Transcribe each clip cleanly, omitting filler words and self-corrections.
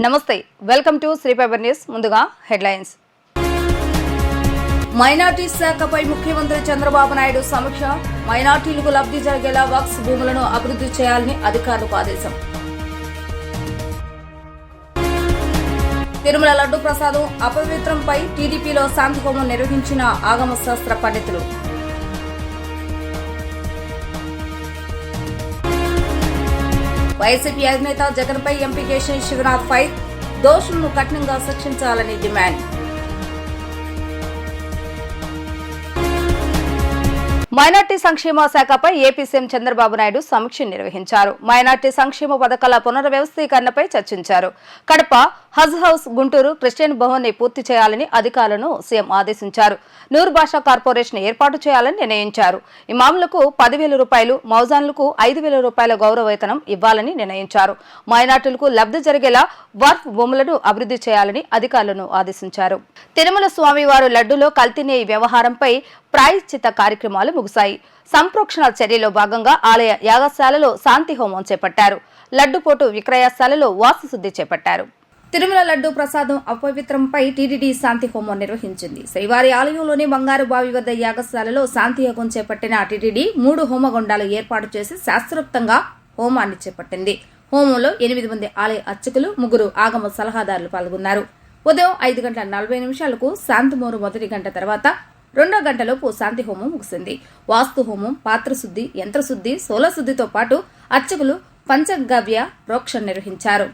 నమస్తే welcome to Sri paper news. ముందుగా headlines. Minority శాఖపై ముఖ్యమంత్రి చంద్రబాబు నాయుడు సమీక్ష. మైనార్టీలకు లబ్ధి జరిగేలా వక్ఫ్ భూములను అభివృద్ధి చేయాలని అధికారులకు ఆదేశం. తిరుమల లడ్డు ప్రసాదం అపవిత్రంపై టీడీపీలో శాంతి హోమం నిర్వహించిన ఆగమ శాస్త్ర పండితులు. వైసీపీ అధినేత జగన్పై ఎంపీ కేశవ్ శివనాథ్ ఫైర్. దోషులను కఠినంగా శిక్షించాలని డిమాండ్. మైనార్టీ సంక్షేమ శాఖపై ఏపీ సీఎం చంద్రబాబు నాయుడు సమీక్ష నిర్వహించారు. మైనార్టీ సంక్షేమ పథకాల పునర్వ్యవస్థీకరణపై చర్చించారు. కడప, హజ్ హౌస్, గుంటూరు క్రిస్టియన్ భవన్ ని పూర్తి చేయాలని అధికారులను సీఎం ఆదేశించారు. నూరు భాషా కార్పొరేషన్ ఏర్పాటు చేయాలని నిర్ణయించారు. ఇమాములకు 10,000 రూపాయలు, మౌజాన్లకు 5,000 రూపాయల గౌరవ వేతనం ఇవ్వాలని నిర్ణయించారు. మైనార్టీలకు లబ్ధి జరిగేలా వక్ఫ్ భూములను అభివృద్ధి చేయాలని అధికారులను ఆదేశించారు. తిరుమల స్వామివారు లడ్డులో కల్తీ వ్యవహారంపై ప్రాయశ్చిత కార్యక్రమాలు ముగిశాయి. సంప్రోక్షణ చర్యలో భాగంగా ఆలయ యాగశాలలో శాంతి హోమం చేపట్టారు. లడ్డుపోటు విక్రయశాలలో వాస్తుశుద్ధి చేపట్టారు. తిరుమల లడ్డు ప్రసాదం అపవిత్రంపై టీటీడీ శాంతి హోమం నిర్వహించింది. శ్రీవారి ఆలయంలోని బంగారు బావి వద్ద యాగశాలలో శాంతి యాగం చేపట్టిన టీటీడీ 3 హోమగుండాలు ఏర్పాటు చేసి శాస్త్రోక్తంగా హోమాన్ని చేపట్టింది. హోమంలో 8 మంది ఆలయ అర్చకులు, 3 ఆగమ సలహాదారులు పాల్గొన్నారు. ఉదయం 5:40 శాంతిమూరు మొదటి గంట తర్వాత 2వ గంటలోపు శాంతి హోమం ముగిసింది. వాస్తు హోమం, పాత్రశుద్ధి, యంత్రశుద్ధి, శూలశుద్ధితో పాటు అర్చకులు పంచగవ్య ప్రోక్షణ నిర్వహించారు.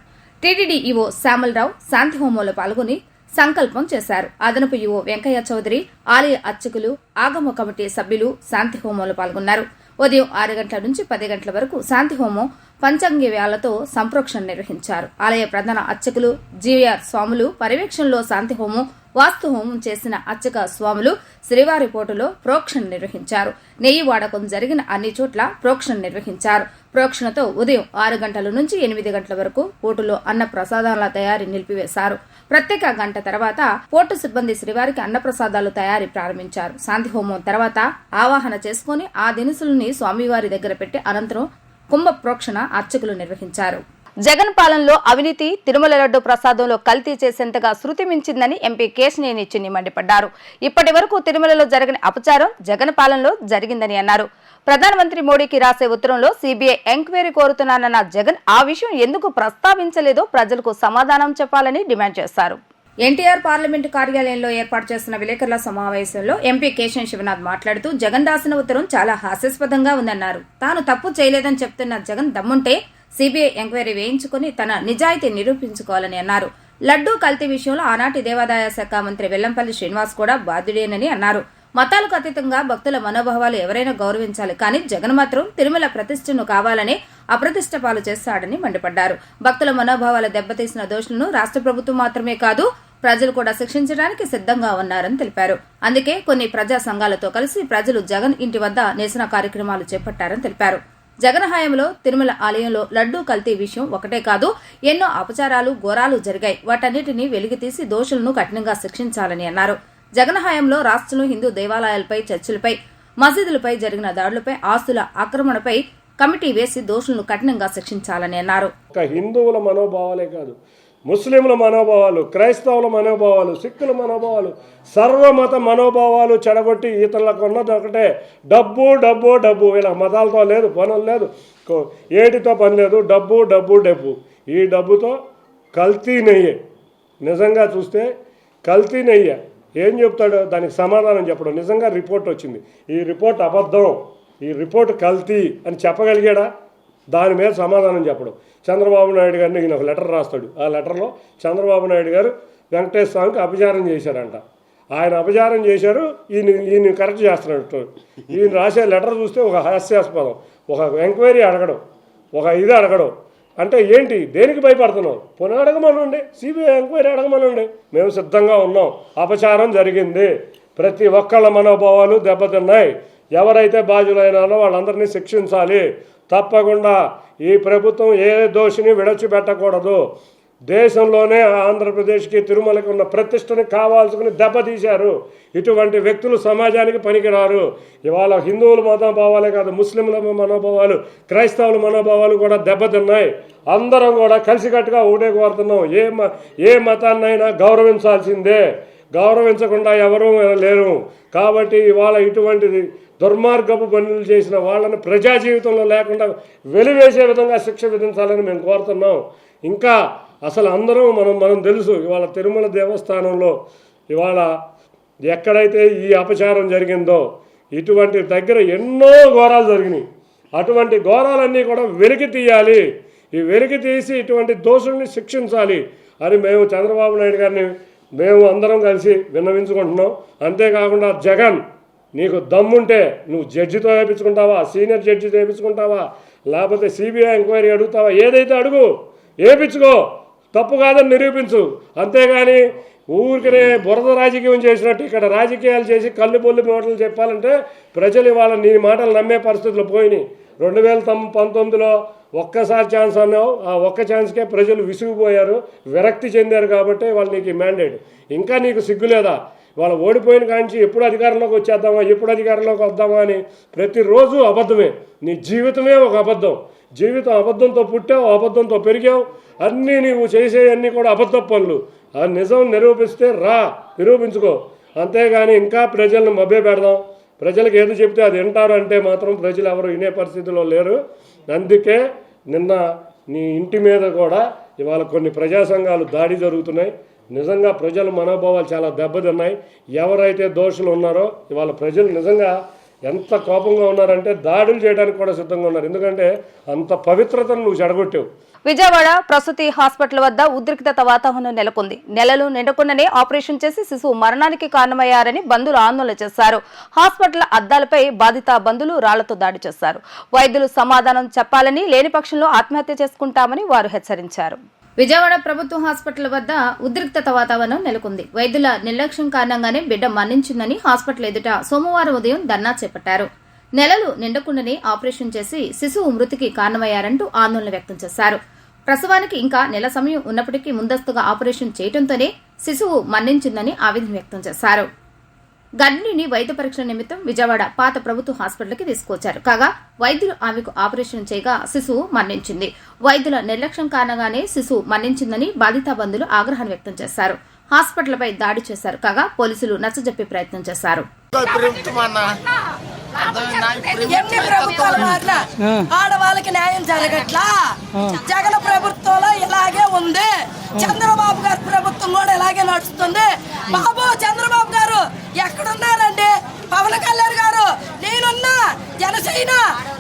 టీటీడీ ఈవో శ్యామలరావు శాంతి హోమంలో పాల్గొని సంకల్పం చేశారు. అదనపు ఈవో వెంకయ్య చౌదరి, ఆలయ అర్చకులు, ఆగమ కమిటీ సభ్యులు శాంతి హోమంలో పాల్గొన్నారు. ఉదయం 6 గంటల నుంచి 10 గంటల వరకు శాంతి హోమం పంచాంగవ్యాలతో సంప్రోక్షణ నిర్వహించారు. ఆలయ ప్రధాన అర్చకులు జీవీఆర్ స్వాములు పర్యవేక్షణలో శాంతి హోమం, వాస్తు హోమం చేసిన అర్చక స్వాములు శ్రీవారి పోటులో ప్రోక్షణ నిర్వహించారు. నెయ్యి వాడకం జరిగిన అన్ని చోట్ల ప్రోక్షణ నిర్వహించారు. ప్రోక్షణతో ఉదయం 6 గంటల నుంచి 8 గంటల వరకు పోటులో అన్న ప్రసాదాల తయారీ నిలిపివేశారు. ప్రత్యేక గంట తర్వాత పోర్టు సిబ్బంది శ్రీవారికి అన్నప్రసాదాలు తయారీ ప్రారంభించారు. శాంతి హోమం తర్వాత ఆవాహన చేసుకుని ఆ దినుసులని స్వామివారి దగ్గర పెట్టి అనంతరం కుంభ ప్రోక్షణ అర్చకులు నిర్వహించారు. జగన్ పాలనలో అవినీతి, తిరుమల లడ్డు ప్రసాదంలో కల్తీ చేసేంతగా శృతి మించిందని ఎంపీ కేశినేని చిన్ని మండిపడ్డారు. ఇప్పటి వరకు తిరుమలలో జరిగిన అపచారం జగన్ పాలనలో జరిగిందని అన్నారు. ప్రధానమంత్రి మోడీకి రాసే ఉత్తరంలో సీబీఐ ఎంక్వైరీ కోరుతున్నానన్న జగన్ ఆ విషయం ఎందుకు ప్రస్తావించలేదో ప్రజలకు సమాధానం చెప్పాలని డిమాండ్ చేశారు. ఎన్టీఆర్ పార్లమెంటు కార్యాలయంలో ఏర్పాటు చేసిన విలేకరుల సమావేశంలో ఎంపీ కేశవ్ శివనాథ్ మాట్లాడుతూ జగన్ రాసిన ఉత్తరం చాలా హాస్యాస్పదంగా ఉందన్నారు. తాను తప్పు చేయలేదని చెప్తున్న జగన్ దమ్ముంటే సీబీఐ ఎంక్వైరీ వేయించుకుని తన నిజాయితీ నిరూపించుకోవాలని అన్నారు. లడ్డూ కల్తీ విషయంలో ఆనాటి దేవాదాయ శాఖ మంత్రి వెల్లంపల్లి శ్రీనివాస్ కూడా బాధ్యుడేనని అన్నారు. మతాలకు అతీతంగా భక్తుల మనోభావాలు ఎవరైనా గౌరవించాలి, కానీ జగన్ మాత్రం తిరుమల ప్రతిష్టను కావాలని అప్రతిష్ట పాలు చేస్తాడని మండిపడ్డారు. భక్తుల మనోభావాలు దెబ్బతీసిన దోషులను రాష్ట్ర ప్రభుత్వం మాత్రమే కాదు ప్రజలు కూడా శిక్షించడానికి సిద్ధంగా ఉన్నారని తెలిపారు. అందుకే కొన్ని ప్రజా సంఘాలతో కలిసి ప్రజలు జగన్ ఇంటి వద్ద నిరసన కార్యక్రమాలు చేపట్టారని తెలిపారు. జగన్ హయాంలో తిరుమల ఆలయంలో లడ్డూ కల్తీ విషయం ఒకటే కాదు, ఎన్నో అపచారాలు, ఘోరాలు జరిగాయి. వాటన్నిటినీ వెలికితీసి దోషులను కఠినంగా శిక్షించాలని అన్నారు. జగన్ హయాంలో రాష్ట్రంలో హిందూ దేవాలయాలపై, చర్చిలపై, మసీదులపై జరిగిన దాడులపై, ఆస్తుల ఆక్రమణపై కమిటీ వేసి దోషులను కఠినంగా శిక్షించాలని అన్నారు. హిందువుల మనోభావాలే కాదు, ముస్లింల మనోభావాలు, క్రైస్తవుల మనోభావాలు, సిక్కుల మనోభావాలు, సర్వమత మనోభావాలు చెడగొట్టి ఇతరులకు ఉన్నది ఒకటే డబ్బు డబ్బు డబ్బు. వీళ్ళ మతాలతో లేదు, పనులు లేదు, ఏటితో పని లేదు, డబ్బు డబ్బు డబ్బు. ఈ డబ్బుతో కల్తీ నెయ్యే. నిజంగా చూస్తే కల్తీ నెయ్యే. ఏం చెప్తాడు దానికి సమాధానం చెప్పడం. నిజంగా రిపోర్ట్ వచ్చింది, ఈ రిపోర్ట్ అబద్ధం, ఈ రిపోర్ట్ కల్తీ అని చెప్పగలిగాడా? దాని మీద సమాధానం చెప్పడం. చంద్రబాబు నాయుడు గారిని ఈయన ఒక లెటర్ రాస్తాడు. ఆ లెటర్లో చంద్రబాబు నాయుడు గారు వెంకటేశ్వర స్వామికి అపచారం చేశారంట. ఆయన అపచారం చేశారు, ఈయన కరెక్ట్ చేస్తున్నాడు. ఈయన రాసే లెటర్ చూస్తే ఒక హాస్యాస్పదం. ఒక ఎంక్వైరీ అడగడం, ఒక ఇది అడగడం అంటే ఏంటి? దేనికి భయపడుతున్నాం? పునః అడగమనండి, సిబిఐ ఎంక్వైరీ అడగమనండి, మేము సిద్ధంగా ఉన్నాం. అపచారం జరిగింది, ప్రతి ఒక్కళ్ళ మనోభావాలు దెబ్బతిన్నాయి, ఎవరైతే బాధ్యులైనారో వాళ్ళందరినీ శిక్షించాలి. తప్పకుండా ఈ ప్రభుత్వం ఏ దోషిని విడచిపెట్టకూడదు. దేశంలోనే ఆంధ్రప్రదేశ్కి తిరుమలకి ఉన్న ప్రతిష్టని కావాల్సుకుని దెబ్బతీశారు. ఇటువంటి వ్యక్తులు సమాజానికి పనికిరారు. ఇవాళ హిందువుల మనోభావాలే కాదు, ముస్లింల మనోభావాలు, క్రైస్తవుల మనోభావాలు కూడా దెబ్బతిన్నాయి. అందరం కూడా కలిసికట్టుగా ఒకటే కోరుతున్నాం. ఏ మతాన్నైనా గౌరవించాల్సిందే, గౌరవించకుండా ఎవరూ లేరు. కాబట్టి ఇవాళ ఇటువంటి దుర్మార్గపు పనులు చేసిన వాళ్ళని ప్రజా జీవితంలో లేకుండా వెలివేసే విధంగా శిక్ష విధించాలని మేము కోరుతున్నాం. ఇంకా అసలు అందరం మనం తెలుసు, ఇవాళ తిరుమల దేవస్థానంలో ఇవాళ ఎక్కడైతే ఈ అపచారం జరిగిందో ఇటువంటి దగ్గర ఎన్నో ఘోరాలు జరిగినాయి. అటువంటి ఘోరాలన్నీ కూడా వెలికి తీయాలి. ఈ వెలికి తీసి ఇటువంటి దోషుల్ని శిక్షించాలి అని మేము చంద్రబాబు నాయుడు గారిని మేము అందరం కలిసి విన్నవించుకుంటున్నాం. అంతేకాకుండా జగన్, నీకు దమ్ముంటే నువ్వు జడ్జితో వేయించుకుంటావా, సీనియర్ జడ్జితో వేయించుకుంటావా, లేకపోతే సిబిఐ ఎంక్వైరీ అడుగుతావా, ఏదైతే అడుగు, వేయించుకో, తప్పు కాదని నిరూపించు. అంతేగాని ఊరికనే బురద రాజకీయం చేసినట్టు ఇక్కడ రాజకీయాలు చేసి కళ్ళు బొల్లి మాటలు చెప్పాలంటే ప్రజలు ఇవాళ నీ మాటలు నమ్మే పరిస్థితులు పోయినాయి. 2019లో ఒక్కసారి ఛాన్స్ అన్నావు, ఆ ఒక్క ఛాన్స్కే ప్రజలు విసిగిపోయారు, విరక్తి చెందారు. కాబట్టి వాళ్ళు నీకు మ్యాండేట్. ఇంకా నీకు సిగ్గులేదా? వాళ్ళు ఓడిపోయిన కాంచి ఎప్పుడు అధికారంలోకి వచ్చేద్దామా, ఎప్పుడు అధికారంలోకి వద్దామా అని ప్రతిరోజు అబద్ధమే. నీ జీవితమే ఒక అబద్ధం. జీవితం అబద్ధంతో పుట్టావు, అబద్ధంతో పెరిగావు. అన్నీ నీవు చేసేవన్నీ కూడా అబద్ధ పనులు. ఆ నిజం నిరూపిస్తే నిరూపించుకో. అంతేగాని ఇంకా ప్రజలను మభ్య పెడదాం, ప్రజలకు ఏది చెప్తే అది వింటారు అంటే మాత్రం ప్రజలు ఎవరు వినే పరిస్థితిలో లేరు. అందుకే నిన్న నీ ఇంటి మీద కూడా ఇవాళ కొన్ని ప్రజా సంఘాలు దాడి జరుగుతున్నాయి. నిజంగా ప్రజల మనోభావాలు చాలా దెబ్బతిన్నాయి. ఎవరైతే దోషులు ఉన్నారో ఇవాళ ప్రజలు నిజంగా ఎంత కోపంగా ఉన్నారంటే దాడులు చేయడానికి కూడా సిద్ధంగా ఉన్నారు. ఎందుకంటే అంత పవిత్రతను నువ్వు చెడగొట్టావు. విజయవాడ ప్రసూతి హాస్పిటల్ వద్ద ఉద్రిక్తత వాతావరణం నెలకొంది. నెలలు నిండకుండానే ఆపరేషన్ చేసి శిశువు మరణానికి కారణమయ్యారని బంధువులు ఆందోళన చేశారు. హాస్పిటల్ అద్దాలపై బాధిత బంధువులు రాళ్లతో దాడి చేశారు. వైద్యులు సమాధానం చెప్పాలని, లేని పక్షంలో ఆత్మహత్య చేసుకుంటామని వారు హెచ్చరించారు. విజయవాడ ప్రభుత్వ హాస్పిటల్ వద్ద ఉద్రిక్తత వాతావరణం నెలకొంది. వైద్యుల నిర్లక్ష్యం కారణంగానే బిడ్డ మరణించిందని హాస్పిటల్ ఎదుట సోమవారం ఉదయం ధర్నా చేపట్టారు. నెలలు నిండకుండానే ఆపరేషన్ చేసి శిశువు మృతికి కారణమయ్యారంటూ ఆందోళన వ్యక్తం చేశారు. ప్రసవానికి ఇంకా నెల సమయం ఉన్నప్పటికీ ముందస్తుగా ఆపరేషన్ చేయడంతోనే శిశువు మరణించిందని ఆవేదన వ్యక్తం చేశారు. గర్భిణిని వైద్య పరీక్ష నిమిత్తం విజయవాడ పాత ప్రభుత్వ హాస్పిటల్కి తీసుకొచ్చారు. కాగా వైద్యులు ఆమెకు ఆపరేషన్ చేయగా శిశువు మరణించింది. వైద్యుల నిర్లక్ష్యం కారణంగానే శిశువు మరణించిందని బాధిత బంధువులు ఆగ్రహం వ్యక్తం చేశారు. హాస్పిటల్పై దాడి చేశారు. కాగా పోలీసులు నచ్చజెప్పే ప్రయత్నం చేశారు. ఎన్ని ప్రభుత్వాలు మారినా ఆడవాళ్ళకి న్యాయం జరగట్లా. జగన్ ప్రభుత్వంలో ఇలాగే ఉంది, చంద్రబాబు గారి ప్రభుత్వం కూడా ఇలాగే నడుస్తుంది. బాబు చంద్రబాబు గారు ఎక్కడున్నారండి? పవన్ కళ్యాణ్ గారు నేనున్నా, జనసేన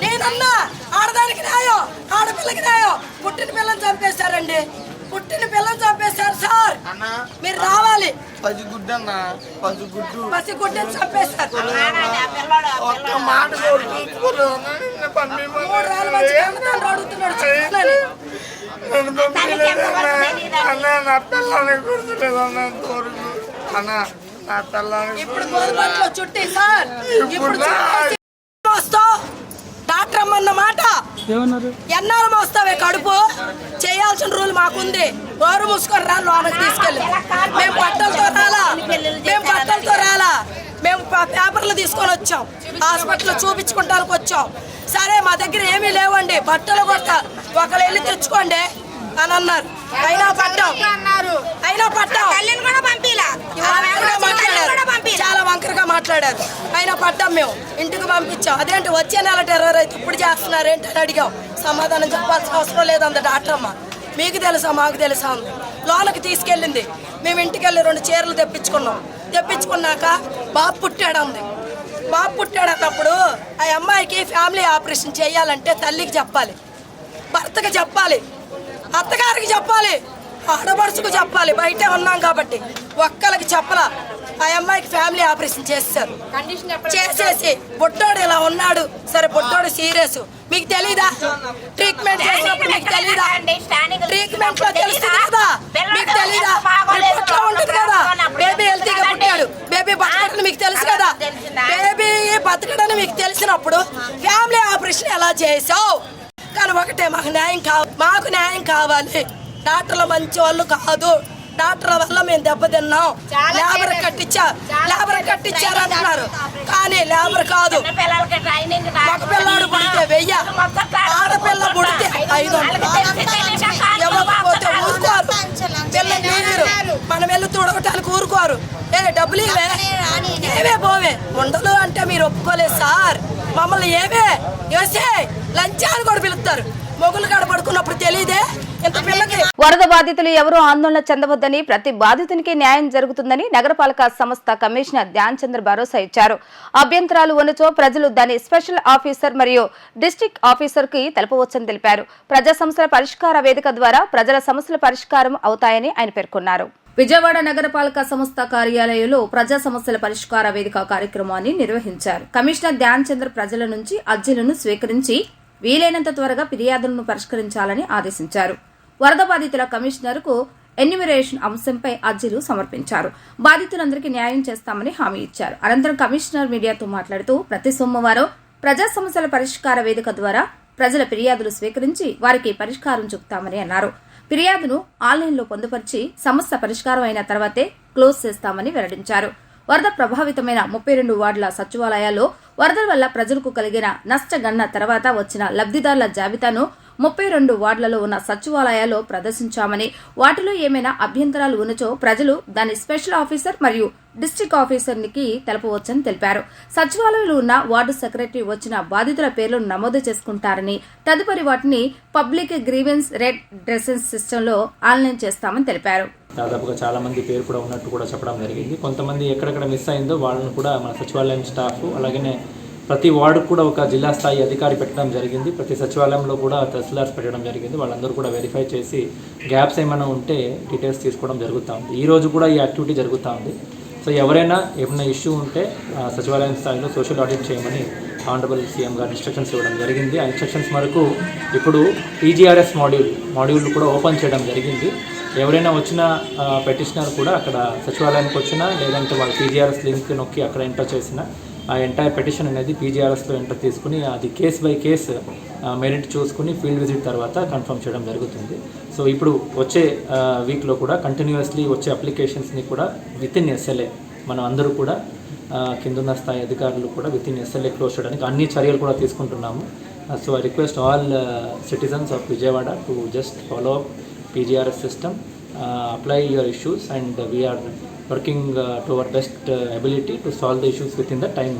నేనున్నా, ఆడదానికి న్యాయం, ఆడపిల్లకి న్యాయం. పుట్టిన పిల్లని చంపేశారండి, పుట్టిన పిల్లని చంపేశారు సార్. మీరు రావాలి. పసిగుడ్డని చంపేశారు. 3 రాళ్ళ మధ్య కన్నతండ్రి అడుగుతున్నాడు చెప్పాలని. ఇప్పుడు గోరుబట్లో చుట్టి సార్, ఇప్పుడు డాక్టర్ అమ్మన్న మాట ఎన్నాళ్ళు మోస్తావే కడుపు చేయాల్సిన రూల్ మాకుంది. గోరు మూసుకొని రా, లోనకి తీసుకెళ్ళి. మేము పట్టలతో రాలా, మేము పేపర్లు తీసుకొని వచ్చాం, హాస్పిటల్ చూపించుకుంటానికి వచ్చాం. సరే మా దగ్గర ఏమీ లేవండి, బట్టలు కొడతా, ఒకళ్ళు వెళ్ళి తెచ్చుకోండి అని అన్నారు. అయినా పట్టాం చాలా వంకరగా మాట్లాడారు. అయినా పట్టాం, మేము ఇంటికి పంపించాం. అదేంటి వచ్చే నెల టెర్రర్ అయితే ఇప్పుడు చేస్తున్నారు ఏంటి అని అడిగాం. సమాధానం చెప్పాల్సిన అవసరం లేదంద డాక్టర్ అమ్మ. మీకు తెలుసా మాకు తెలుసా ఉంది. లోనకి తీసుకెళ్ళింది. మేము ఇంటికి వెళ్ళి 2 చీరలు తెప్పించుకున్నాక బాబు పుట్టాడు అన్నప్పుడు ఆ అమ్మాయికి ఫ్యామిలీ ఆపరేషన్ చేయాలంటే తల్లికి చెప్పాలి, భర్తకి చెప్పాలి, అత్తగారికి చెప్పాలి, ఆడపడుచుకు చెప్పాలి. బయటే ఉన్నాం కాబట్టి ఒక్కరికి చెప్పలా. ఆ అమ్మాయికి ఫ్యామిలీ ఆపరేషన్ చేశారు. చేసేసి బొట్టోడు ఇలా ఉన్నాడు. సరే బొట్టోడు సీరియస్, మీకు తెలీదా? ట్రీట్మెంట్ చేసినప్పుడు మీకు తెలీదా? ట్రీట్మెంట్ లో తెలుస్తుంది కదా, మీకు తెలీదా? రిపోర్ట్ లో ఉంటుంది కదా, బేబీ హెల్తీగా పుట్టాడు, బేబీ బతకడని మీకు తెలుసు కదా. బేబీ బతకడని మీకు తెలిసినప్పుడు ఫ్యామిలీ ఆపరేషన్ ఎలా చేసావు? కానీ ఒకటే, మాకు న్యాయం కావాలి. డాక్టర్లు మంచి వాళ్ళు కాదు, డాక్టర్ల వల్ల మేము దెబ్బతిన్నాం. లేబర్ కట్టించారు అంటున్నారు, కానీ లేబర్ కాదు. మగ పిల్లాడు పుడితే 1000, ఆడపిల్ల పుడితే 500. ఉండలు అంటే మీరు ఒప్పుకోలేదు సార్. మమ్మల్ని ఏమే వేసే లంచాలు కూడా పిలుస్తారు. మొగులు కాడ పడుకున్నప్పుడు తెలియదే ఇంత పిల్లకి. వరద బాధితులు ఎవరూ ఆందోళన చెందవద్దని, ప్రతి బాధితునికి న్యాయం జరుగుతుందని నగరపాలక సంస్థ కమిషనర్ ధ్యాన్ చంద్ర భరోసా ఇచ్చారు. అభ్యంతరాలు ఉన్నచో ప్రజలు దాని స్పెషల్ ఆఫీసర్ మరియు డిస్ట్రిక్ట్ ఆఫీసర్ కి తెలపవచ్చని తెలిపారు. ప్రజా సమస్యల పరిష్కార వేదిక ద్వారా ప్రజల సమస్యల పరిష్కారం అవుతాయని ఆయన పేర్కొన్నారు. విజయవాడ నగరపాలక సంస్థ కార్యాలయంలో ప్రజా సమస్యల పరిష్కార వేదిక కార్యక్రమాన్ని నిర్వహించారు. కమిషనర్ ధ్యాన్ చంద్ర ప్రజల నుంచి అర్జీలను స్వీకరించి వీలైనంత త్వరగా ఫిర్యాదులను పరిష్కరించాలని ఆదేశించారు. వరద బాధితుల కమిషనర్కు ఎన్యూమరేషన్ అంశంపై అర్జీలు సమర్పించారు. బాధితులందరికీ న్యాయం చేస్తామని హామీ ఇచ్చారు. అనంతరం కమిషనర్ మీడియాతో మాట్లాడుతూ ప్రతి సోమవారం ప్రజా సమస్యల పరిష్కార వేదిక ద్వారా ప్రజల ఫిర్యాదులు స్వీకరించి వారికి పరిష్కారం చూపుతామని అన్నారు. ఫిర్యాదును ఆన్లైన్లో పొందుపరిచి సమస్య పరిష్కారం అయిన తర్వాతే క్లోజ్ చేస్తామని వెల్లడించారు. వరద ప్రభావితమైన 32 వార్డుల సచివాలయాల్లో వరదల వల్ల ప్రజలకు కలిగిన నష్టగణన తర్వాత వచ్చిన లబ్దిదారుల జాబితాను 32 వార్డులలో ఉన్న సచివాలయాల్లో ప్రదర్శించామని, వాటిలో ఏమైనా అభ్యంతరాలు ఉన్నచో ప్రజలు దాని స్పెషల్ ఆఫీసర్ మరియు డిస్ట్రిక్ట్ ఆఫీసర్కి తెలపవచ్చని తెలిపారు. సచివాలయంలో ఉన్న వార్డు సెక్రటరీ వచ్చిన బాధితుల పేర్లను నమోదు చేసుకుంటారని, తదుపరి వాటిని పబ్లిక్ గ్రీవెన్స్ రెడ్రెసెన్స్ సిస్టంలో ఆన్లైన్ చేస్తామని తెలిపారు. దాదాపుగా చాలా మంది పేరు కూడా ఉన్నట్టు కూడా చెప్పడం జరిగింది. కొంతమంది ఎక్కడెక్కడ మిస్ అయిందో వాళ్ళని కూడా మన సచివాలయం స్టాఫ్, అలాగనే ప్రతి వార్డుకు కూడా ఒక జిల్లా స్థాయి అధికారి పెట్టడం జరిగింది. ప్రతి సచివాలయంలో కూడా తహసీల్దార్స్ పెట్టడం జరిగింది. వాళ్ళందరూ కూడా వెరిఫై చేసి గ్యాప్స్ ఏమైనా ఉంటే డీటెయిల్స్ తీసుకోవడం జరుగుతూ ఉంది. ఈ రోజు కూడా ఈ యాక్టివిటీ జరుగుతూ ఉంది. సో ఎవరైనా ఏమైనా ఇష్యూ ఉంటే సచివాలయం స్థాయిలో సోషల్ ఆడిట్ చేయమని ఆనరబుల్ సీఎం గారు ఇన్స్ట్రక్షన్స్ ఇవ్వడం జరిగింది. ఆ ఇన్స్ట్రక్షన్స్ మేరకు ఇప్పుడు పీజీఆర్ఎస్ మాడ్యూల్ కూడా ఓపెన్ చేయడం జరిగింది. ఎవరైనా వచ్చిన పెటిషనర్ కూడా అక్కడ సచివాలయానికి వచ్చినా, లేదంటే వాళ్ళ పీజీఆర్ఎస్ లింక్ నొక్కి అక్కడ ఎంటర్ చేసిన ఆ ఎంటైర్ పెటిషన్ అనేది పీజీఆర్ఎస్లో ఎంటర్ తీసుకుని అది కేస్ బై కేస్ మెరిట్ చూసుకుని ఫీల్డ్ విజిట్ తర్వాత కన్ఫర్మ్ చేయడం జరుగుతుంది. సో ఇప్పుడు వచ్చే వీక్లో కూడా కంటిన్యూస్లీ వచ్చే అప్లికేషన్స్ని కూడా విత్ ఇన్ ఎస్ఎల్ఏ మనం అందరూ కూడా కిందున్న స్థాయి అధికారులు కూడా విత్ ఇన్ ఎస్ఎల్ఏ క్లోజ్ చేయడానికి అన్ని చర్యలు కూడా తీసుకుంటున్నాము. So I request all citizens of Vijayawada to just follow up PGRS system, apply your issues, and we are working to our best ability to solve the issues within the time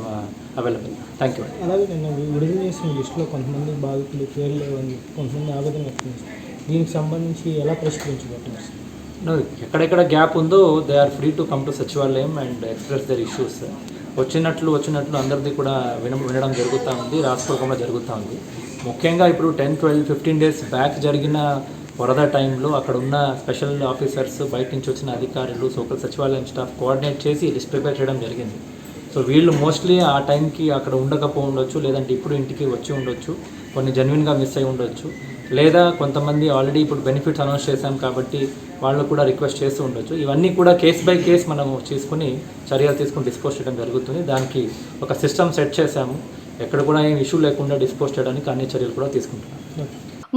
available. Thank you. అలాగే నేను విడుదల చేసిన లిస్టులో కొంతమంది బాధితులు పేర్లు లేవని కొంతమంది ఆవేదన వ్యక్తం చేస్తారు. దీనికి సంబంధించి ఎలా పరిష్కరించబోతున్నారు? ఎక్కడెక్కడ గ్యాప్ ఉందో they are free to come to Sachivalayam and express their issues. వచ్చినట్లు అందరిది కూడా వినడం జరుగుతూ ఉంది, రాసుకోవడం జరుగుతూ ఉంది. ముఖ్యంగా ఇప్పుడు 10, 12, 15 డేస్ బ్యాక్ జరిగిన వరద టైంలో అక్కడ ఉన్న స్పెషల్ ఆఫీసర్స్, బయట నుంచి వచ్చిన అధికారులు, సోకల్ సచివాలయం స్టాఫ్ కోఆర్డినేట్ చేసి లిస్ట్ ప్రిపేర్ చేయడం జరిగింది. సో వీళ్ళు మోస్ట్లీ ఆ టైంకి అక్కడ ఉండకపోవచ్చు, లేదంటే ఇప్పుడు ఇంటికి వచ్చి ఉండొచ్చు, కొన్ని జెన్యున్గా మిస్ అయి ఉండొచ్చు, లేదా కొంతమంది ఆల్రెడీ ఇప్పుడు బెనిఫిట్స్ అనౌన్స్ చేశాం కాబట్టి వాళ్ళు కూడా రిక్వెస్ట్ చేస్తూ ఉండొచ్చు. ఇవన్నీ కూడా కేస్ బై కేస్ మనం తీసుకుని చర్యలు తీసుకుని డిస్పోజ్ చేయడం జరుగుతుంది. దానికి ఒక సిస్టమ్ సెట్ చేశాము. ఎక్కడ కూడా ఏం ఇష్యూ లేకుండా డిస్పోజ్ చేయడానికి అన్ని చర్యలు కూడా తీసుకుంటున్నాం.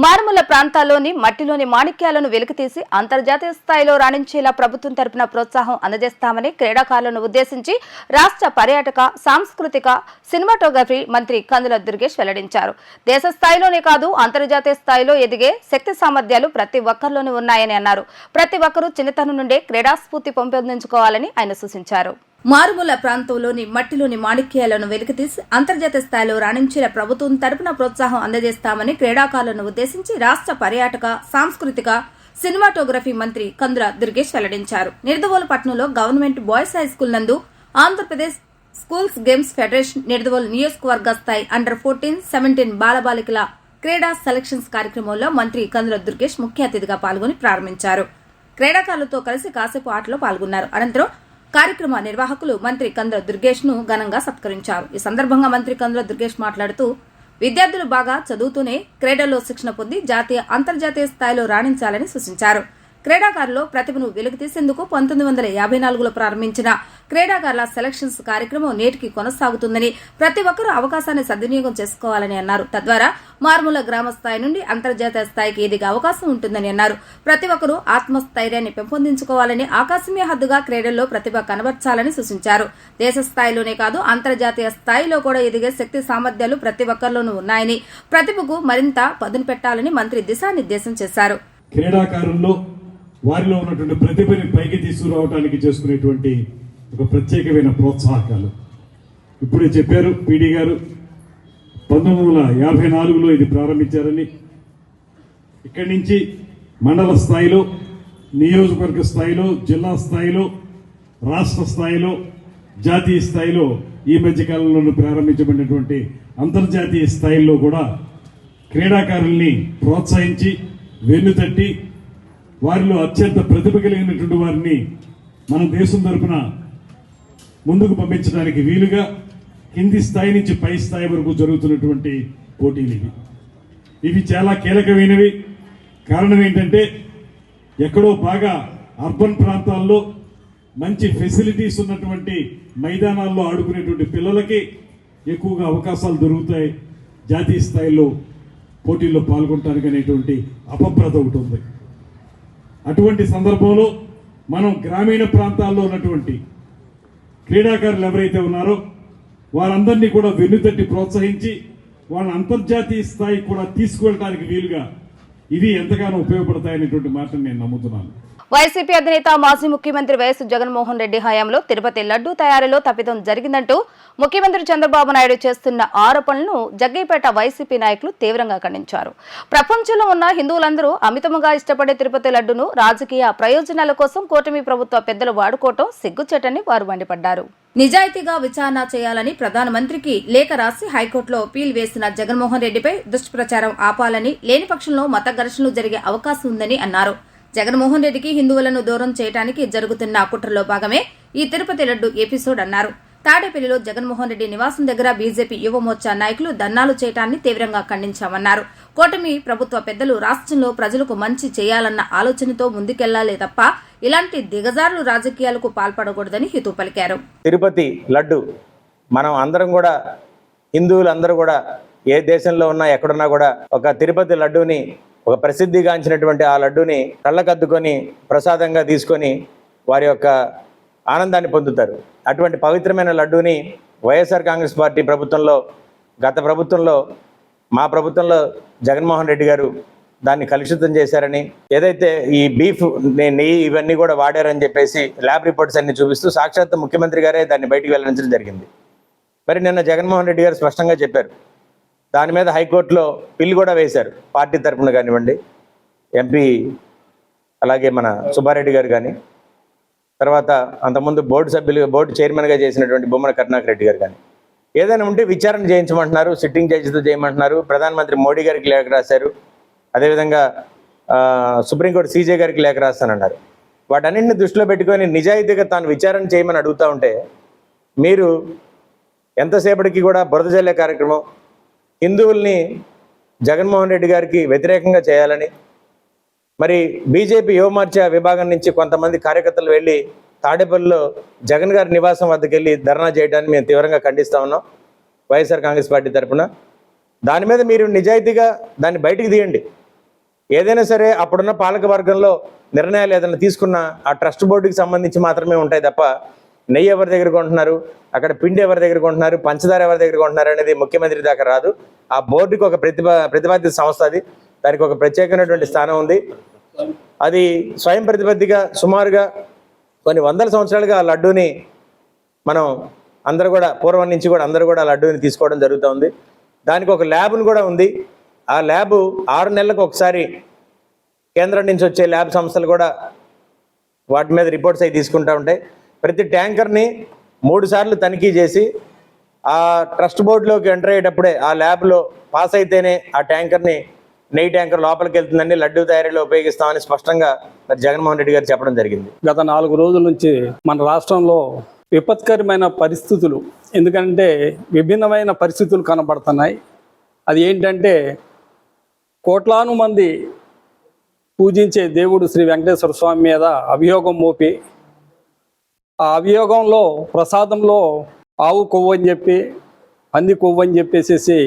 మారుమూల ప్రాంతాల్లోని మట్టిలోని మాణిక్యాలను వెలికితీసి అంతర్జాతీయ స్థాయిలో రాణించేలా ప్రభుత్వం తరపున ప్రోత్సాహం అందజేస్తామని క్రీడాకారులను ఉద్దేశించి రాష్ట్ర పర్యాటక, సాంస్కృతిక, సినిమాటోగ్రఫీ మంత్రి కందుల దుర్గేష్ వెల్లడించారు. దేశ స్థాయిలోనే కాదు అంతర్జాతీయ స్థాయిలో ఎదిగే శక్తి సామర్థ్యాలు ప్రతి ఒక్కరిలోనూ ఉన్నాయని అన్నారు. ప్రతి ఒక్కరూ చిన్నతనం నుండే క్రీడాస్ఫూర్తి పెంపొందించుకోవాలని ఆయన సూచించారు. మారుమూల ప్రాంతంలోని మట్టిలోని మాణిక్యాలను వెలికితీసి అంతర్జాతీయ స్థాయిలో రాణించేలా ప్రభుత్వం తరపున ప్రోత్సాహం అందజేస్తామని క్రీడాకారులను ఉద్దేశించి రాష్ట్ర పర్యాటక, సాంస్కృతిక, సినిమాటోగ్రఫీ మంత్రి కందుల దుర్గేష్ వెల్లడించారు. నిర్దవోలు పట్టణంలో గవర్నమెంట్ బాయ్స్ హై స్కూల్ నందు Andhra Pradesh schools games federation Nidadavolu నియోజకవర్గ స్థాయి అండర్ 14, 17 బాలబాలికల క్రీడా సెలక్షన్స్ కార్యక్రమంలో మంత్రి కందుల దుర్గేష్ ముఖ్య అతిథిగా పాల్గొని ప్రారంభించారు. క్రీడాకారులతో కలిసి కాసేపు ఆటలో పాల్గొన్నారు. అనంతరం కార్యక్రమ నిర్వాహకులు మంత్రి కందుల దుర్గేష్ ను ఘనంగా సత్కరించారు. ఈ సందర్భంగా మంత్రి కందుల దుర్గేష్ మాట్లాడుతూ విద్యార్థులు బాగా చదువుతూనే క్రీడల్లో శిక్షణ పొంది జాతీయ, అంతర్జాతీయ స్థాయిలో రాణించాలని సూచించారు. క్రీడాకారుల్లో ప్రతిభను వెలికితీసేందుకు 1954లో ప్రారంభించిన క్రీడాకారుల సెలక్షన్స్ కార్యక్రమం నేటికి కొనసాగుతుందని, ప్రతి ఒక్కరూ అవకాశాన్ని సద్వినియోగం చేసుకోవాలని అన్నారు. తద్వారా మారుమూల గ్రామ స్థాయి నుండి అంతర్జాతీయ స్థాయికి ఎదిగే అవకాశం ఉంటుందని అన్నారు. ప్రతి ఒక్కరూ ఆత్మస్థైర్యాన్ని పెంపొందించుకోవాలని, ఆకాశమే హద్దుగా క్రీడల్లో ప్రతిభ కనబర్చాలని సూచించారు. దేశ స్థాయిలోనే కాదు అంతర్జాతీయ స్థాయిలో కూడా ఎదిగే శక్తి సామర్థ్యాలు ప్రతి ఒక్కరిలోనూ ఉన్నాయని, ప్రతిభకు మరింత పదును పెట్టాలని మంత్రి దిశానిర్దేశం చేశారు. క్రీడాకారుల్లో వారిలో ఉన్నటువంటి ప్రతిభని పైకి తీసుకురావడానికి చేసుకునేటువంటి ఒక ప్రత్యేకమైన ప్రోత్సాహకాలు ఇప్పుడే చెప్పారు పీడీ గారు 1954లో ఇది ప్రారంభించారని. ఇక్కడి నుంచి మండల స్థాయిలో, నియోజకవర్గ స్థాయిలో, జిల్లా స్థాయిలో, రాష్ట్ర స్థాయిలో, జాతీయ స్థాయిలో ఈ మధ్యకాలంలో ప్రారంభించబడినటువంటి అంతర్జాతీయ స్థాయిలో కూడా క్రీడాకారుల్ని ప్రోత్సహించి వెన్నుతట్టి వారిలో అత్యంత ప్రతిభ కలిగినటువంటి వారిని మన దేశం తరపున ముందుకు పంపించడానికి వీలుగా కింది స్థాయి నుంచి పై స్థాయి వరకు జరుగుతున్నటువంటి పోటీలు ఇవి చాలా కీలకమైనవి. కారణం ఏంటంటే ఎక్కడో బాగా అర్బన్ ప్రాంతాల్లో మంచి ఫెసిలిటీస్ ఉన్నటువంటి మైదానాల్లో ఆడుకునేటువంటి పిల్లలకి ఎక్కువగా అవకాశాలు దొరుకుతాయి జాతీయ స్థాయిలో పోటీల్లో పాల్గొనడానికి అనేటువంటి అపప్రద ఒకటి ఉంది. అటువంటి సందర్భంలో మనం గ్రామీణ ప్రాంతాల్లో ఉన్నటువంటి క్రీడాకారులు ఎవరైతే ఉన్నారో వారందరినీ కూడా వెన్నుతట్టి ప్రోత్సహించి వాళ్ళ అంతర్జాతీయ స్థాయికి కూడా తీసుకువెళ్ళడానికి వీలుగా ఇవి ఎంతగానో ఉపయోగపడతాయనేటువంటి మాటను నేను నమ్ముతున్నాను. వైసీపీ అధినేత మాజీ ముఖ్యమంత్రి వైఎస్ జగన్మోహన్ రెడ్డి హయాంలో తిరుపతి లడ్డూ తయారీలో తప్పిదం జరిగిందంటూ ముఖ్యమంత్రి చంద్రబాబు నాయుడు చేస్తున్న ఆరోపణలను జగ్గయ్యపేట వైసీపీ నాయకులు తీవ్రంగా ఖండించారు. ప్రపంచంలో ఉన్న హిందువులందరూ అమితంగా ఇష్టపడే తిరుపతి లడ్డూను రాజకీయ ప్రయోజనాల కోసం కూటమి ప్రభుత్వ పెద్దలు వాడుకోవటం సిగ్గుచేటని వారు మండిపడ్డారు. నిజాయితీగా విచారణ చేయాలని ప్రధానమంత్రికి లేఖ రాసి హైకోర్టులో అప్పీల్ వేసిన జగన్మోహన్ రెడ్డిపై దుష్ప్రచారం ఆపాలని, లేని పక్షంలో మత ఘర్షణలు జరిగే అవకాశం ఉందని అన్నారు. జగన్మోహన్ రెడ్డికి హిందువులను దూరం చేయడానికి జరుగుతున్న కుట్రలో భాగమే ఈ తిరుపతి లడ్డు ఎపిసోడ్ అన్నారు. తాడేపల్లిలో జగన్మోహన్ రెడ్డి నివాసం దగ్గర బీజేపీ యువమోర్చా నాయకులు ధర్నాలు చేయడాన్ని తీవ్రంగా ఖండించామన్నారు. కూటమి ప్రభుత్వ పెద్దలు రాష్ట్రంలో ప్రజలకు మంచి చేయాలన్న ఆలోచనతో ముందుకెళ్లాలే తప్ప ఇలాంటి దిగజారులు రాజకీయాలకు పాల్పడకూడదని హితవు పలికారు. తిరుపతి లడ్డు మనం అందరం కూడా, హిందువులందరూ కూడా ఏ దేశంలో ఉన్నా ఎక్కడున్నా కూడా ఒక తిరుపతి లడ్డూని, ఒక ప్రసిద్ధిగాంచినటువంటి ఆ లడ్డూని కళ్ళకద్దుకొని ప్రసాదంగా తీసుకొని వారి యొక్క ఆనందాన్ని పొందుతారు. అటువంటి పవిత్రమైన లడ్డూని వైఎస్ఆర్ కాంగ్రెస్ పార్టీ ప్రభుత్వంలో, గత ప్రభుత్వంలో, మా ప్రభుత్వంలో జగన్మోహన్ రెడ్డి గారు దాన్ని కలుషితం చేశారని, ఏదైతే ఈ బీఫ్, నెయ్యి ఇవన్నీ కూడా వాడారని చెప్పేసి ల్యాబ్ రిపోర్ట్స్ అన్ని చూపిస్తూ సాక్షాత్ ముఖ్యమంత్రి గారే దాన్ని బయటికి వెల్లడించడం జరిగింది. మరి నిన్న జగన్మోహన్ రెడ్డి గారు స్పష్టంగా చెప్పారు. దాని మీద హైకోర్టులో పిల్ కూడా వేశారు. పార్టీ తరఫున కానివ్వండి, ఎంపీ అలాగే మన సుబ్బారెడ్డి గారు కానీ, తర్వాత అంతకుముందు బోర్డు చైర్మన్గా చేసినటువంటి బొమ్మన కరుణాకర్ రెడ్డి గారు కానీ, ఏదైనా ఉంటే విచారణ చేయించమంటున్నారు, సిట్టింగ్ జడ్జితో చేయమంటున్నారు. ప్రధానమంత్రి మోడీ గారికి లేఖ రాశారు. అదేవిధంగా సుప్రీంకోర్టు సీజే గారికి లేఖ రాస్తానన్నారు. వాటన్నింటిని దృష్టిలో పెట్టుకొని నిజాయితీగా తాను విచారణ చేయమని అడుగుతూ ఉంటే మీరు ఎంతసేపటికి కూడా బురద జల్లే కార్యక్రమం, హిందువుల్ని జగన్మోహన్ రెడ్డి గారికి వ్యతిరేకంగా చేయాలని, మరి బీజేపీ యువమోర్చా విభాగం నుంచి కొంతమంది కార్యకర్తలు వెళ్ళి తాడేపల్లిలో జగన్ గారి నివాసం వద్దకు వెళ్ళి ధర్నా చేయడాన్ని మేము తీవ్రంగా ఖండిస్తూ ఉన్నాం వైఎస్ఆర్ కాంగ్రెస్ పార్టీ తరఫున. దాని మీద మీరు నిజాయితీగా దాన్ని బయటికి తీయండి. ఏదైనా సరే అప్పుడున్న పాలక వర్గంలో నిర్ణయాలు ఏదైనా తీసుకున్నా ఆ ట్రస్ట్ బోర్డుకి సంబంధించి మాత్రమే ఉంటాయి తప్ప నెయ్యి ఎవరి దగ్గర కొంటున్నారు, అక్కడ పిండి ఎవరి దగ్గర కొంటున్నారు, పంచదార ఎవరి దగ్గర కొంటున్నారు అనేది ముఖ్యమంత్రి దాకా రాదు. ఆ బోర్డుకి ఒక ప్రతిపాదిత సంస్థ, అది దానికి ఒక ప్రత్యేకమైనటువంటి స్థానం ఉంది. అది స్వయం ప్రతిపత్తిగా సుమారుగా కొన్ని వందల సంవత్సరాలుగా ఆ లడ్డూని మనం అందరూ కూడా పూర్వం నుంచి కూడా అందరూ కూడా ఆ లడ్డూని తీసుకోవడం జరుగుతుంది. దానికి ఒక ల్యాబ్ను కూడా ఉంది. ఆ ల్యాబ్ 6 నెలలకు ఒకసారి కేంద్రం నుంచి వచ్చే ల్యాబ్ సంస్థలు కూడా వాటి మీద రిపోర్ట్స్ అవి తీసుకుంటూ ఉంటాయి. ప్రతి ట్యాంకర్ని 3 సార్లు తనిఖీ చేసి ఆ ట్రస్ట్ బోర్డులోకి ఎంటర్ అయ్యేటప్పుడే ఆ ల్యాబ్లో పాస్ అయితేనే ఆ ట్యాంకర్ని, నెయ్యి ట్యాంకర్ లోపలికి వెళ్తుందని, లడ్డూ తయారీలో ఉపయోగిస్తామని స్పష్టంగా మరి జగన్మోహన్ రెడ్డి గారు చెప్పడం జరిగింది. గత 4 రోజుల నుంచి మన రాష్ట్రంలో విపత్కరమైన పరిస్థితులు, ఎందుకంటే విభిన్నమైన పరిస్థితులు కనబడుతున్నాయి. అది ఏంటంటే కోట్లాను మంది పూజించే దేవుడు శ్రీ వెంకటేశ్వర స్వామి మీద అభియోగం మోపి, ఆ అభియోగంలో ప్రసాదంలో ఆవు కొవ్వు అని చెప్పి, పంది కొవ్వు అని చెప్పేసి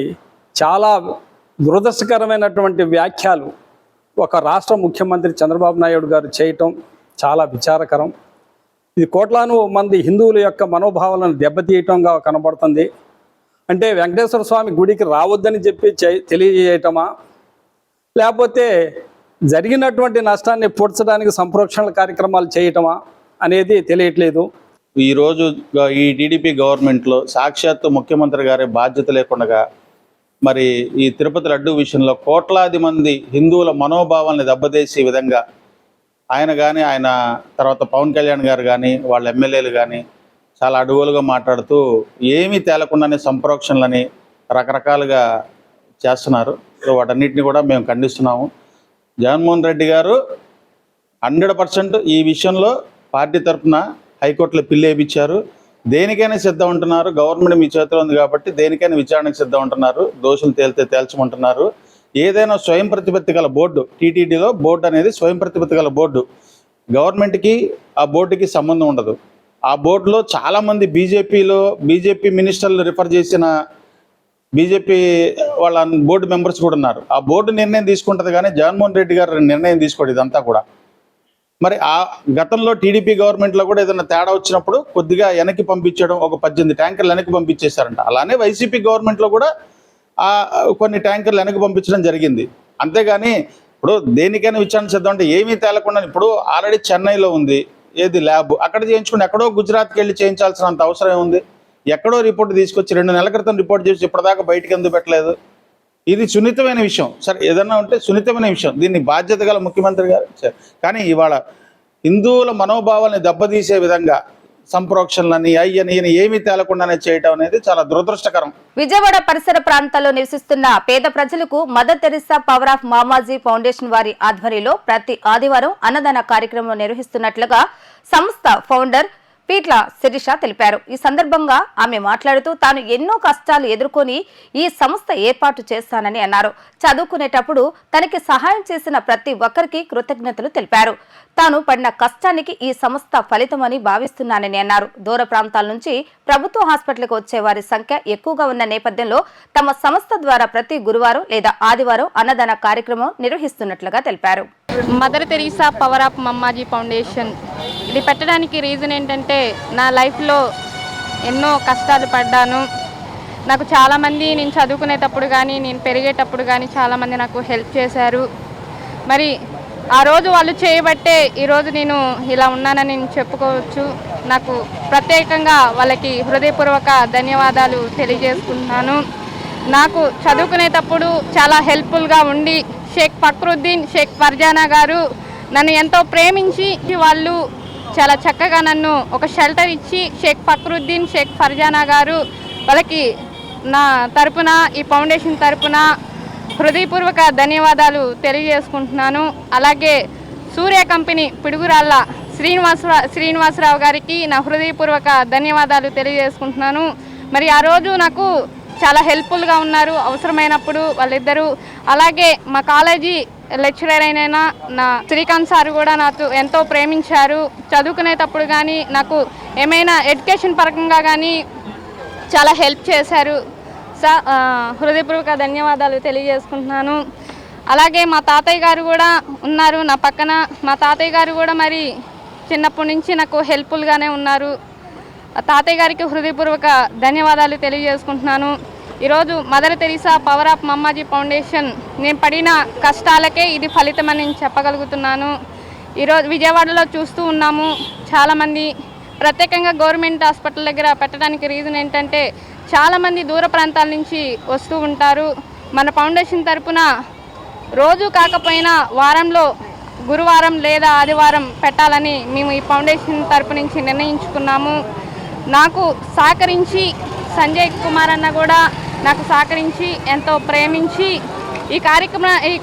చాలా దురదృష్టకరమైనటువంటి వ్యాఖ్యలు ఒక రాష్ట్ర ముఖ్యమంత్రి చంద్రబాబు నాయుడు గారు చేయటం చాలా విచారకరం. ఇది కోట్లాను మంది హిందువుల యొక్క మనోభావాలను దెబ్బతీయటంగా కనబడుతుంది. అంటే వెంకటేశ్వర స్వామి గుడికి రావద్దని చెప్పి తెలియజేయటమా, లేకపోతే జరిగినటువంటి నష్టాన్ని పూడ్చడానికి సంప్రోక్షణ కార్యక్రమాలు చేయటమా అనేది తెలియట్లేదు. ఈరోజు ఈ టీడీపీ గవర్నమెంట్లో సాక్షాత్తు ముఖ్యమంత్రి గారి బాధ్యత లేకుండా మరి ఈ తిరుపతి లడ్డు విషయంలో కోట్లాది మంది హిందువుల మనోభావాల్ని దెబ్బతీసే విధంగా ఆయన కానీ, ఆయన తర్వాత పవన్ కళ్యాణ్ గారు కానీ, వాళ్ళ ఎమ్మెల్యేలు కానీ చాలా అడుగులుగా మాట్లాడుతూ ఏమీ తేలకుండానే సంప్రోక్షణలని రకరకాలుగా చేస్తున్నారు. సో వాటన్నిటిని కూడా మేము ఖండిస్తున్నాము. జగన్మోహన్ రెడ్డి గారు 100% ఈ విషయంలో పార్టీ తరఫున హైకోర్టులో పిల్లి వేయించారు. దేనికైనా సిద్ధం ఉంటున్నారు. గవర్నమెంట్ మీ చేతిలో ఉంది కాబట్టి దేనికైనా విచారణకు సిద్ధం ఉంటున్నారు. దోషులు తేలితే తేల్చమంటున్నారు. ఏదైనా స్వయం ప్రతిపత్తి గల బోర్డు, టీటీడీలో బోర్డు అనేది స్వయం ప్రతిపత్తి గల బోర్డు. గవర్నమెంట్కి ఆ బోర్డుకి సంబంధం ఉండదు. ఆ బోర్డులో చాలామంది బీజేపీ మినిస్టర్లు రిఫర్ చేసిన బీజేపీ వాళ్ళ బోర్డు మెంబర్స్ కూడా ఉన్నారు. ఆ బోర్డు నిర్ణయం తీసుకుంటుంది కానీ జగన్మోహన్ రెడ్డి గారు నిర్ణయం తీసుకోండి ఇదంతా కూడా. మరి ఆ గతంలో టీడీపీ గవర్నమెంట్లో కూడా ఏదైనా తేడా వచ్చినప్పుడు కొద్దిగా వెనక్కి పంపించడం, ఒక 18 ట్యాంకర్లు వెనక్కి పంపించేశారంట. అలానే వైసీపీ గవర్నమెంట్లో కూడా కొన్ని ట్యాంకర్లు వెనక్కి పంపించడం జరిగింది. అంతేగాని ఇప్పుడు దేనికైనా విచారణ చేద్దాం అంటే ఏమీ తేలకుండా ఇప్పుడు ఆల్రెడీ చెన్నైలో ఉంది ఏది ల్యాబ్, అక్కడ చేయించుకుని ఎక్కడో గుజరాత్కి వెళ్ళి చేయించాల్సినంత అవసరం ఏముంది? ఎక్కడో రిపోర్ట్ తీసుకొచ్చి 2 నెలల క్రితం రిపోర్ట్ చేసి ఇప్పటిదాకా బయటికి ఎందుకు పెట్టలేదు? ఇది సున్నితమైన విషయం. సరే ఏదన్నా ఉంటే సున్నితమైన విషయం, దీన్ని బాధ్యత గల ముఖ్యమంత్రి గారు. కానీ ఇవాళ హిందువుల మనోభావాల్ని దెబ్బతీసే విధంగా సంప్రోక్షణలని అయ్యని ఏమీ తేలకుండానే చేయటం అనేది చాలా దురదృష్టకరం. విజయవాడ పరిసర ప్రాంతాల్లో నివసిస్తున్న పేద ప్రజలకు Mother Teresa power of Mamaji foundation వారి ఆధ్వర్యంలో ప్రతి ఆదివారం అన్నదాన కార్యక్రమం నిర్వహిస్తున్నట్లుగా సంస్థ ఫౌండర్ పీట్ల శిరీష తెలిపారు. ఈ సందర్భంగా ఆమె మాట్లాడుతూ తాను ఎన్నో కష్టాలు ఎదుర్కొని ఈ సంస్థ ఏర్పాటు చేస్తానని అన్నారు. చదువుకునేటప్పుడు తనకి సహాయం చేసిన ప్రతి ఒక్కరికి కృతజ్ఞతలు తెలిపారు. తాను పడిన కష్టానికి ఈ సంస్థ ఫలితమని భావిస్తున్నానని అన్నారు. దూర ప్రాంతాల నుంచి ప్రభుత్వ హాస్పిటల్కి వచ్చే వారి సంఖ్య ఎక్కువగా ఉన్న నేపథ్యంలో తమ సంస్థ ద్వారా ప్రతి గురువారం లేదా ఆదివారం అన్నదాన కార్యక్రమం నిర్వహిస్తున్నట్లుగా తెలిపారు. Mother Teresa power of Mammaji foundation ఇది పెట్టడానికి రీజన్ ఏంటంటే, నా లైఫ్లో ఎన్నో కష్టాలు పడ్డాను. నాకు చాలామంది నేను చదువుకునేటప్పుడు కానీ, నేను పెరిగేటప్పుడు కానీ చాలామంది నాకు హెల్ప్ చేశారు. మరి ఆ రోజు వాళ్ళు చేయబట్టే ఈరోజు నేను ఇలా ఉన్నానని నేను చెప్పుకోవచ్చు. నాకు ప్రత్యేకంగా వాళ్ళకి హృదయపూర్వక ధన్యవాదాలు తెలియజేసుకుంటున్నాను. నాకు చదువుకునేటప్పుడు చాలా హెల్ప్ఫుల్గా ఉండి షేక్ ఫక్రుద్దీన్, షేక్ ఫర్జానా గారు నన్ను ఎంతో ప్రేమించి వాళ్ళు చాలా చక్కగా నన్ను ఒక షెల్టర్ ఇచ్చి షేక్ ఫక్రుద్దీన్, షేక్ ఫర్జానా గారు వాళ్ళకి నా తరపున, ఈ ఫౌండేషన్ తరపున హృదయపూర్వక ధన్యవాదాలు తెలియజేసుకుంటున్నాను. అలాగే సూర్య కంపెనీ పిడుగురాళ్ళ శ్రీనివాసరావు గారికి నా హృదయపూర్వక ధన్యవాదాలు తెలియజేసుకుంటున్నాను. మరి ఆ రోజు నాకు చాలా హెల్ప్ఫుల్గా ఉన్నారు అవసరమైనప్పుడు వాళ్ళిద్దరూ. అలాగే మా కాలేజీ లెక్చరర్ అయిన నా శ్రీకాంత్ సార్ కూడా నాకు ఎంతో ప్రేమించారు. చదువుకునేటప్పుడు కానీ నాకు ఏమైనా ఎడ్యుకేషన్ పరంగా కానీ చాలా హెల్ప్ చేశారు. హృదయపూర్వక ధన్యవాదాలు తెలియజేసుకుంటున్నాను. అలాగే మా తాతయ్య గారు కూడా ఉన్నారు నా పక్కన. మా తాతయ్య గారు కూడా మరి చిన్నప్పటి నుంచి నాకు హెల్ప్ఫుల్గానే ఉన్నారు. తాతయ్య గారికి హృదయపూర్వక ధన్యవాదాలు తెలియజేసుకుంటున్నాను. ఈరోజు Mother Teresa power of Mammaji foundation నేను పడిన కష్టాలకే ఇది ఫలితమని నేను చెప్పగలుగుతున్నాను. ఈరోజు విజయవాడలో చూస్తూ ఉన్నాము చాలామంది, ప్రత్యేకంగా గవర్నమెంట్ హాస్పిటల్ దగ్గర పెట్టడానికి రీజన్ ఏంటంటే చాలామంది దూర ప్రాంతాల నుంచి వస్తూ ఉంటారు. మన ఫౌండేషన్ తరపున రోజు కాకపోయినా వారంలో గురువారం లేదా ఆదివారం పెట్టాలని మేము ఈ ఫౌండేషన్ తరపు నుంచి నిర్ణయించుకున్నాము. నాకు సహకరించి సంజయ్ కుమార్ అన్న కూడా నాకు సహకరించి ఎంతో ప్రేమించి ఈ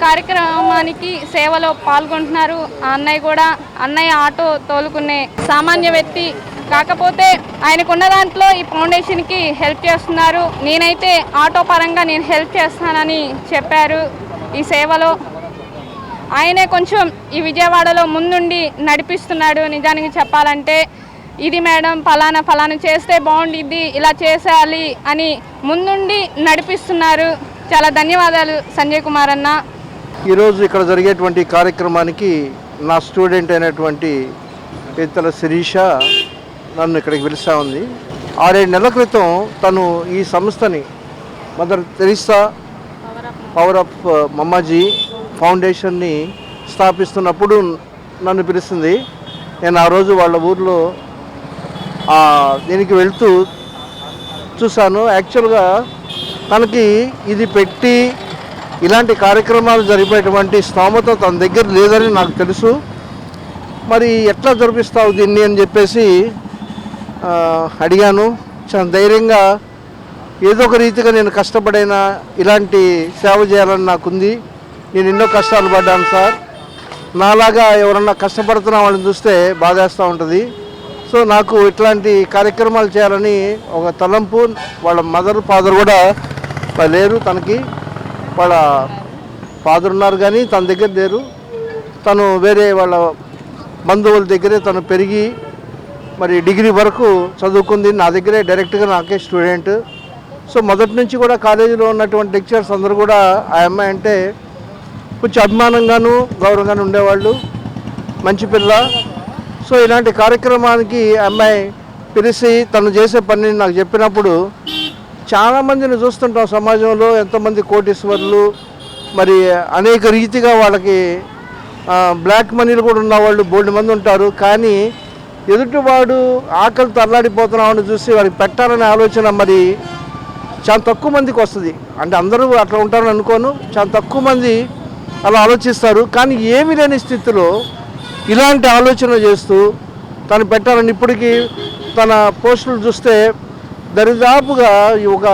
కార్యక్రమానికి సేవలో పాల్గొంటున్నారు. ఆ అన్నయ్య కూడా, అన్నయ్య ఆటో తోలుకునే సామాన్య వ్యక్తి, కాకపోతే ఆయనకున్న దాంట్లో ఈ ఫౌండేషన్కి హెల్ప్ చేస్తున్నారు. నేనైతే ఆటో పరంగా నేను హెల్ప్ చేస్తానని చెప్పారు. ఈ సేవలో ఆయనే కొంచెం ఈ విజయవాడలో ముందుండి నడిపిస్తున్నాడు. నిజానికి చెప్పాలంటే ఇది మేడం ఫలానా చేస్తే బాగుండిద్ది, ఇలా చేసేయాలి అని ముందుండి నడిపిస్తున్నారు. చాలా ధన్యవాదాలు సంజయ్ కుమార్ అన్న. ఈరోజు ఇక్కడ జరిగేటువంటి కార్యక్రమానికి నా స్టూడెంట్ అయినటువంటి పీతల శిరీష నన్ను ఇక్కడికి పిలుస్తూ ఉంది. 6-7 నెలల క్రితం తను ఈ సంస్థని మదర్ తెరీసా పవర్ ఆఫ్ మమ్మాజీ ఫౌండేషన్ని స్థాపిస్తున్నప్పుడు నన్ను పిలుస్తుంది. నేను ఆ రోజు వాళ్ళ ఊర్లో దీనికి వెళ్తూ చూశాను. యాక్చువల్గా తనకి ఇది పెట్టి ఇలాంటి కార్యక్రమాలు జరిపేటువంటి స్తోమత తన దగ్గర లేదని నాకు తెలుసు. మరి ఎట్లా జరిపిస్తావు దీన్ని అని చెప్పేసి అడిగాను. చాలా ధైర్యంగా ఏదో ఒక రీతిగా నేను కష్టపడైనా ఇలాంటి సేవ చేయాలని నాకుంది. నేను ఎన్నో కష్టాలు పడ్డాను సార్. నాలాగా ఎవరన్నా కష్టపడుతున్న వాళ్ళని చూస్తే బాధేస్తూ ఉంటుంది. సో నాకు ఇట్లాంటి కార్యక్రమాలు చేయాలని ఒక తలంపు. వాళ్ళ మదర్ ఫాదర్ కూడా లేరు, తనకి వాళ్ళ ఫాదర్ ఉన్నారు కానీ తన దగ్గర లేరు. తను వేరే వాళ్ళ బంధువుల దగ్గరే తను పెరిగి మరి డిగ్రీ వరకు చదువుకుంది. నా దగ్గరే డైరెక్ట్గా నాకే స్టూడెంట్. సో మొదటి నుంచి కూడా కాలేజీలో ఉన్నటువంటి లెక్చరర్స్ అందరూ కూడా ఆ అమ్మాయి అంటే కొంచెం అభిమానంగాను గౌరవంగాను ఉండేవాళ్ళు. మంచి పిల్ల. సో ఇలాంటి కార్యక్రమానికి అమ్మాయి పిలిచి తను చేసే పనిని నాకు చెప్పినప్పుడు చాలామందిని చూస్తుంటాం సమాజంలో. ఎంతోమంది కోటీశ్వరులు, మరి అనేక రీతిగా వాళ్ళకి బ్లాక్ మనీలు కూడా ఉన్నవాళ్ళు బోల్డ్ మంది ఉంటారు. కానీ ఎదుటివాడు ఆకలితో అల్లాడిపోతున్నామని చూసి వాడికి పెట్టాలనే ఆలోచన మరి చాలా తక్కువ మందికి వస్తుంది. అంటే అందరూ అట్లా ఉంటారని అనుకోను, చాలా తక్కువ మంది అలా ఆలోచిస్తారు. కానీ ఏమీ లేని స్థితిలో ఇలాంటి ఆలోచన చేస్తూ తను పెట్టాలని ఇప్పటికీ తన పోస్టులు చూస్తే దరిదాపుగా ఒక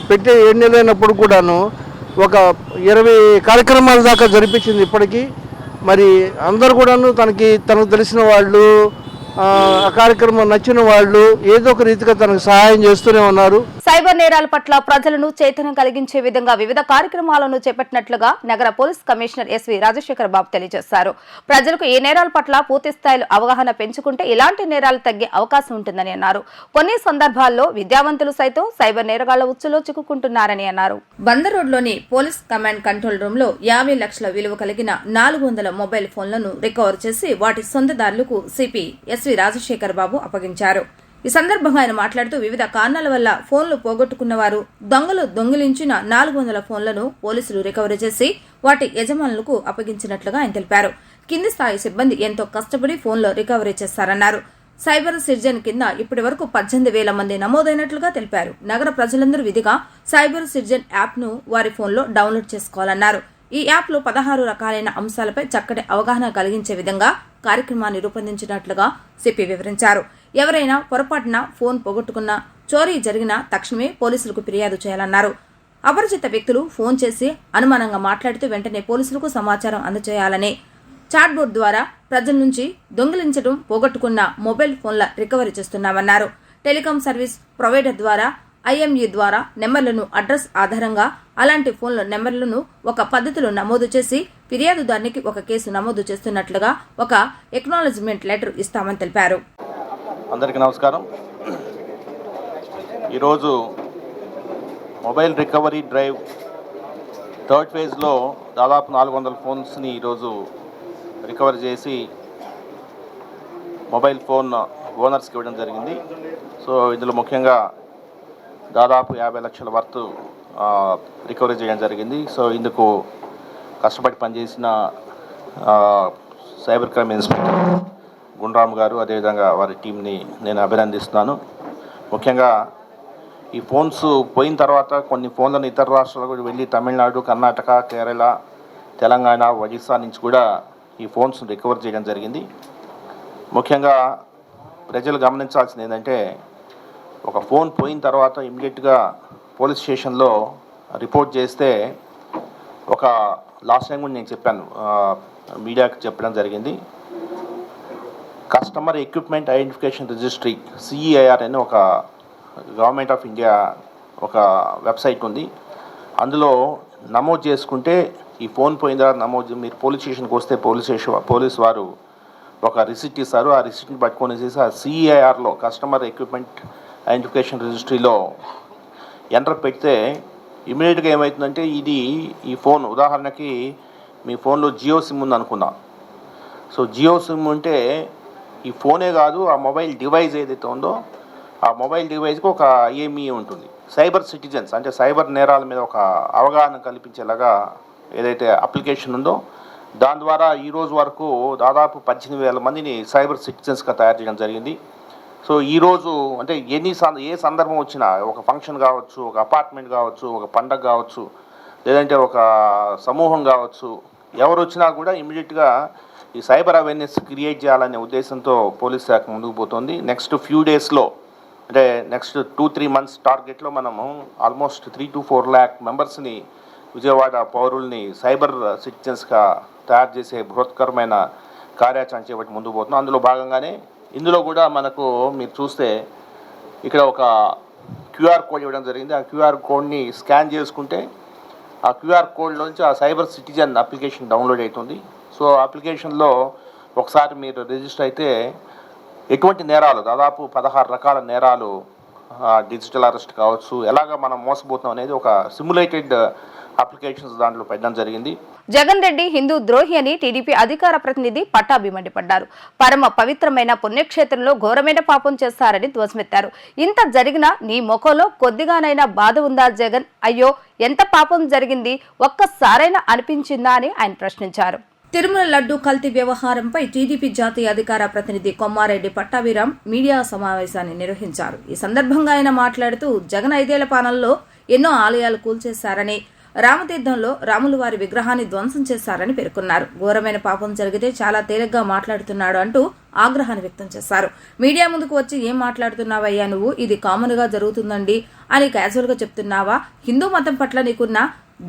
పెట్టే 7 నెలలైనప్పుడు కూడాను ఒక 20 కార్యక్రమాల దాకా జరిపించింది ఇప్పటికీ. మరి అందరు కూడాను తనకు తెలిసిన వాళ్ళు, ఆ కార్యక్రమం నచ్చిన వాళ్ళు ఏదో ఒక రీతిగా తనకు సహాయం చేస్తూనే ఉన్నారు. సైబర్ నేరాల పట్ల ప్రజలను చైతన్యం కలిగించే విధంగా వివిధ కార్యక్రమాలను చేపట్టినట్లుగా నగర పోలీస్ కమిషనర్ ఎస్వి రాజశేఖర్ బాబు తెలియజేశారు. ప్రజలకు ఈ నేరాల పట్ల పూర్తి స్థాయిలో అవగాహన పెంచుకుంటే ఇలాంటి నేరాలు తగ్గే అవకాశం ఉంటుందని అన్నారు. కొన్ని సందర్భాల్లో విద్యావంతులు సైతం సైబర్ నేరగాళ్ల ఉచ్చులో చిక్కుకుంటున్నారని అన్నారు. బందర్ రోడ్లోని పోలీస్ కమాండ్ కంట్రోల్ రూమ్ లో 50 లక్షల విలువ కలిగిన 400 మొబైల్ ఫోన్లను రికవర్ చేసి వాటి సొంతదారులకు సిపి ఎస్వి రాజశేఖర్ బాబు అప్పగించారు. ఈ సందర్భంగా ఆయన మాట్లాడుతూ వివిధ కారణాల వల్ల ఫోన్లు పోగొట్టుకున్న వారు దొంగలు దొంగిలించిన 400 ఫోన్లను పోలీసులు రికవరీ చేసి వాటి యజమానులకు అప్పగించినట్లుగా ఆయన తెలిపారు. కింది స్థాయి సిబ్బంది ఎంతో కష్టపడి ఫోన్లు రికవరీ చేశారన్నారు. సైబర్ సిటిజన్ కింద ఇప్పటి వరకు 18,000 మంది నమోదైనట్లుగా తెలిపారు. నగర ప్రజలందరూ విధిగా సైబర్ సిటిజన్ యాప్ ను వారి ఫోన్లో డౌన్లోడ్ చేసుకోవాలన్నారు. ఈ యాప్ లో 16 రకాలైన అంశాలపై చక్కటి అవగాహన కలిగించే విధంగా కార్యక్రమాన్ని రూపొందించినట్లుగా సిపి వివరించారు. ఎవరైనా పొరపాటున ఫోన్ పోగొట్టుకున్నా, చోరీ జరిగినా తక్షణమే పోలీసులకు ఫిర్యాదు చేయాలన్నారు. అపరిచిత వ్యక్తులు ఫోన్ చేసి అనుమానంగా మాట్లాడితే వెంటనే పోలీసులకు సమాచారం అందజేయాలని, చాట్ బోర్డు ద్వారా ప్రజల నుంచి దొంగిలించడం, పోగొట్టుకున్న మొబైల్ ఫోన్ల రికవరీ చేస్తున్నామన్నారు. టెలికాం సర్వీస్ ప్రొవైడర్ ద్వారా IME ద్వారా నెంబర్లను అడ్రస్ ఆధారంగా అలాంటి ఫోన్ల నెంబర్లను ఒక పద్ధతిలో నమోదు చేసి ఫిర్యాదుదారునికి ఒక కేసు నమోదు చేస్తున్నట్లుగా ఒక ఎక్నాలజ్మెంట్ లెటర్ ఇస్తామని తెలిపారు. అందరికీ నమస్కారం. ఈరోజు మొబైల్ రికవరీ డ్రైవ్ థర్డ్ ఫేజ్లో దాదాపు 400 ఫోన్స్ని ఈరోజు రికవరీ చేసి మొబైల్ ఫోన్ ఓనర్స్కి ఇవ్వడం జరిగింది. సో ఇందులో ముఖ్యంగా దాదాపు 50 లక్షల వర్త్ రికవరీ చేయడం జరిగింది. సో ఇందుకు కష్టపడి పనిచేసిన సైబర్ క్రైమ్ ఇన్స్పెక్టర్ గుండ్రామ్ గారు, అదేవిధంగా వారి టీంని నేను అభినందిస్తున్నాను. ముఖ్యంగా ఈ ఫోన్స్ పోయిన తర్వాత కొన్ని ఫోన్లను ఇతర రాష్ట్రాలకు వెళ్ళి తమిళనాడు, కర్ణాటక, కేరళ, తెలంగాణ, ఒడిశా నుంచి కూడా ఈ ఫోన్స్ రికవర్ చేయడం జరిగింది. ముఖ్యంగా ప్రజలు గమనించాల్సింది ఏంటంటే, ఒక ఫోన్ పోయిన తర్వాత ఇమ్మీడియట్గా పోలీస్ స్టేషన్లో రిపోర్ట్ చేస్తే, ఒక లాస్ట్ టైం కూడా నేను చెప్పాను, మీడియాకి చెప్పడం జరిగింది, customer equipment identification registry CEIR అని ఒక గవర్నమెంట్ ఆఫ్ ఇండియా ఒక వెబ్సైట్ ఉంది. అందులో నమోదు చేసుకుంటే ఈ ఫోన్ పోయిన తర్వాత నమోదు, మీరు పోలీస్ స్టేషన్కి వస్తే పోలీస్ వారు ఒక రిసిప్ట్ ఇస్తారు. ఆ రిసిప్ట్ని పట్టుకొని ఆ CEIRలో కస్టమర్ ఎక్విప్మెంట్ ఐడెంటిఫికేషన్ రిజిస్ట్రీలో ఎంటర్ పెడితే ఇమీడియట్గా ఏమవుతుందంటే, ఈ ఫోన్ ఉదాహరణకి మీ ఫోన్లో జియో సిమ్ ఉంది అనుకుందాం. సో జియో సిమ్ ఉంటే ఈ ఫోనే కాదు, ఆ మొబైల్ డివైస్ ఏదైతే ఉందో ఆ మొబైల్ డివైస్కి ఒక IME ఉంటుంది. సైబర్ సిటిజన్స్ అంటే సైబర్ నేరాల మీద ఒక అవగాహన కల్పించేలాగా ఏదైతే అప్లికేషన్ ఉందో దాని ద్వారా ఈరోజు వరకు దాదాపు 18,000 మందిని సైబర్ సిటిజన్స్గా తయారు చేయడం జరిగింది. సో ఈరోజు అంటే ఏ సందర్భం వచ్చినా, ఒక ఫంక్షన్ కావచ్చు, ఒక అపార్ట్మెంట్ కావచ్చు, ఒక పండగ కావచ్చు, లేదంటే ఒక సమూహం కావచ్చు, ఎవరు వచ్చినా కూడా ఇమీడియట్గా ఈ సైబర్ అవేర్నెస్ క్రియేట్ చేయాలనే ఉద్దేశంతో పోలీస్ శాఖ ముందుకు పోతుంది. నెక్స్ట్ ఫ్యూ డేస్లో, అంటే నెక్స్ట్ 2-3 మంత్స్ టార్గెట్లో మనము ఆల్మోస్ట్ 3 to 4 lakh మెంబర్స్ని, విజయవాడ పౌరుల్ని సైబర్ సిటిజన్స్గా తయారు చేసే బృహత్కరమైన కార్యాచరణ చేపట్టి ముందుకు పోతున్నాం. అందులో భాగంగానే ఇందులో కూడా మనకు మీరు చూస్తే ఇక్కడ ఒక క్యూఆర్ కోడ్ ఇవ్వడం జరిగింది. ఆ క్యూఆర్ కోడ్ని స్కాన్ చేసుకుంటే ఆ క్యూఆర్ కోడ్లోంచి ఆ సైబర్ సిటిజన్ అప్లికేషన్ డౌన్లోడ్ అవుతుంది. సో అప్లికేషన్లో ఒకసారి మీరు రిజిస్టర్ అయితే ఎటువంటి నేరాలు, దాదాపు 16 రకాల నేరాలు, డిజిటల్ అరెస్ట్ కావచ్చు, ఎలాగ మనం మోసపోతున్నాం అనేది ఒక సిమ్యులేటెడ్ అప్లికేషన్స్ దాంట్లో పెట్టడం జరిగింది. జగన్ రెడ్డి హిందూ ద్రోహి అని టీడీపీ అధికార ప్రతినిధి పట్టాభి మండిపడ్డారు. పరమ పవిత్రమైన పుణ్యక్షేత్రంలో ఘోరమైన పాపం చేస్తారని ధ్వజమెత్తారు. ఇంత జరిగినా నీ ముఖంలో కొద్దిగానైనా బాధ ఉందా జగన్? అయ్యో ఎంత పాపం జరిగింది, ఒక్కసారైనా అనిపించిందా అని ఆయన ప్రశ్నించారు. తిరుమల లడ్డూ కల్తీ వ్యవహారంపై టీడీపీ జాతీయ అధికార ప్రతినిధి కొమ్మారెడ్డి పట్టాభిరామ్ మీడియా సమావేశాన్ని నిర్వహించారు. ఈ సందర్భంగా ఆయన మాట్లాడుతూ జగన్ 5 ఏళ్ల పాలనలో ఎన్నో ఆలయాలు కూల్చేశారని, రామతీర్థంలో రాములు వారి విగ్రహాన్ని ధ్వంసం చేశారని పేర్కొన్నారు. ఘోరమైన పాపం జరిగితే చాలా తేలిగ్గా మాట్లాడుతున్నాడు అంటూ ఆగ్రహాన్ని వ్యక్తం చేశారు. మీడియా ముందుకు వచ్చి ఏం మాట్లాడుతున్నావయ్యా నువ్వు, ఇది కామన్ గా జరుగుతుందండి అని క్యాజువల్ గా చెప్తున్నావా? హిందూ మతం పట్ల నీకున్న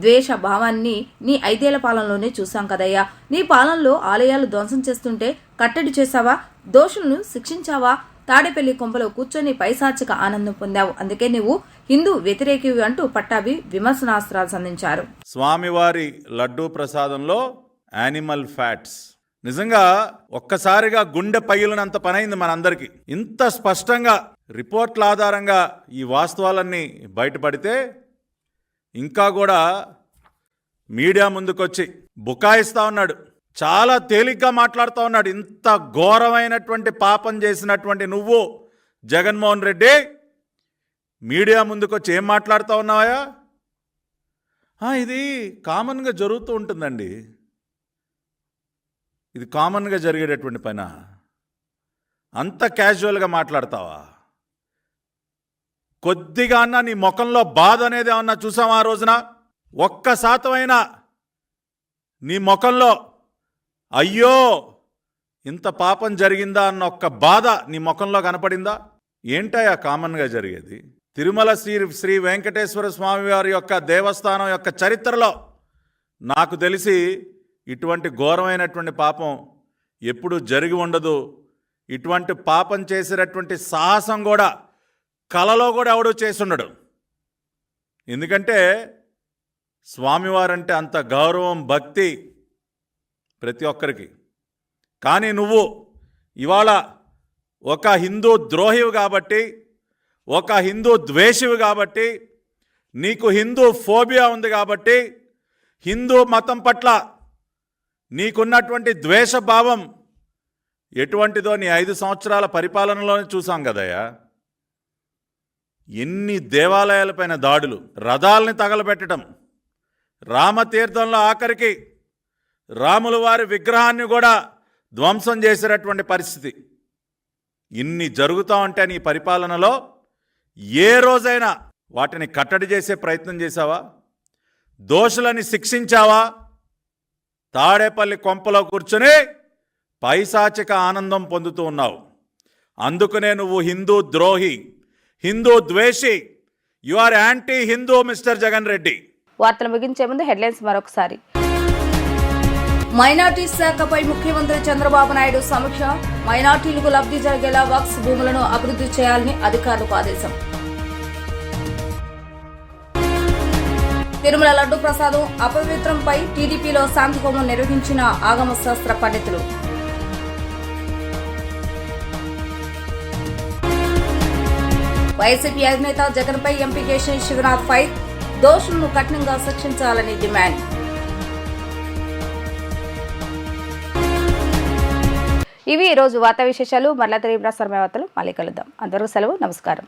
ద్వేష భావాన్ని నీ 5 ఏళ్ల పాలనలోనే చూశాం కదయ్యా. నీ పాలనలో ఆలయాలు ధ్వంసం చేస్తుంటే కట్టడి చేశావా? దోషులను శిక్షించావా? తాడేపల్లి కొంపలో కూర్చొని పైశాచిక ఆనందం పొందావు, అందుకే నువ్వు హిందూ వ్యతిరేకివి అంటూ పట్టాభి విమర్శనాస్త్రాలు సంధించారు. స్వామివారి లడ్డూ ప్రసాదంలో యానిమల్ ఫ్యాట్స్, నిజంగా ఒక్కసారిగా గుండె పగిలినంత పనైంది మనందరికీ. ఇంత స్పష్టంగా రిపోర్ట్ల ఆధారంగా ఈ వాస్తవాలన్నీ బయటపడితే ఇంకా కూడా మీడియా ముందుకొచ్చి బుకాయిస్తా ఉన్నాడు, చాలా తేలిగ్గా మాట్లాడుతూ ఉన్నాడు. ఇంత ఘోరమైనటువంటి పాపం చేసినటువంటి నువ్వు జగన్మోహన్ రెడ్డి మీడియా ముందుకొచ్చి ఏం మాట్లాడుతూ ఉన్నావా? ఇది కామన్గా జరుగుతూ ఉంటుందండి, ఇది కామన్గా జరిగేటటువంటి పైన అంత క్యాజువల్గా మాట్లాడతావా? కొద్దిగా అన్నా నీ ముఖంలో బాధ అనేది ఏమన్నా చూసావా? ఆ రోజున 1% నీ ముఖంలో అయ్యో ఇంత పాపం జరిగిందా అన్న ఒక్క బాధ నీ ముఖంలో కనపడిందా? ఏంటయ్యా కామన్గా జరిగేది? తిరుమల శ్రీ వెంకటేశ్వర స్వామి వారి యొక్క దేవస్థానం యొక్క చరిత్రలో నాకు తెలిసి ఇటువంటి ఘోరమైనటువంటి పాపం ఎప్పుడూ జరిగి ఉండదు. ఇటువంటి పాపం చేసేటటువంటి సాహసం కూడా కలలో కూడా ఎవడూ చేసి ఉండడు. ఎందుకంటే స్వామివారంటే అంత గౌరవం, భక్తి ప్రతి ఒక్కరికి. కానీ నువ్వు ఇవాళ ఒక హిందూ ద్రోహివి కాబట్టి, ఒక హిందూ ద్వేషివి కాబట్టి, నీకు హిందూ ఫోబియా ఉంది కాబట్టి, హిందూ మతం పట్ల నీకున్నటువంటి ద్వేషభావం ఎటువంటిదో నీ 5 సంవత్సరాల పరిపాలనలోనే చూసాం కదయ్యా. ఎన్ని దేవాలయాలపైన దాడులు, రథాలని తగలబెట్టడం, రామతీర్థంలో ఆఖరికి రాముల వారి విగ్రహాన్ని కూడా ధ్వంసం చేసేటటువంటి పరిస్థితి. ఇన్ని జరుగుతూ ఉంటే నీ పరిపాలనలో ఏ రోజైనా వాటిని కట్టడి చేసే ప్రయత్నం చేశావా? దోషులని శిక్షించావా? తాడేపల్లి కొంపలో కూర్చుని పైశాచిక ఆనందం పొందుతూ ఉన్నావు. అందుకనే నువ్వు హిందూ ద్రోహి, హిందూ ద్వేషి, you are anti Hindu mister Jagan Reddy. వార్తలు ముగించే ముందు హెడ్లైన్స్ మరొకసారి. మైనార్టీ శాఖపై ముఖ్యమంత్రి చంద్రబాబు నాయుడు సమీక్ష. మైనార్టీలకు లబ్ధి జరిగేలా వక్ఫ్ భూములను అభివృద్ధి చేయాలని అధికారులకు ఆదేశం. తిరుమల లడ్డు ప్రసాదం అపవిత్రంపై టీడీపీలో శాంతి హోమం నిర్వహించిన ఆగమ శాస్త్ర పండితులు. వైసీపీ అధినేత జగన్పై ఎంపీ కేశవ్ శివనాథ్ ఫైర్. దోషులను కఠినంగా శిక్షించాలని డిమాండ్. ఇవి ఈ రోజు వార్తా విశేషాలు. మరలా తిరిగి ప్రసారమయ్యే వార్తలు మళ్ళీ కలుద్దాం. అందరూ సెలవు, నమస్కారం.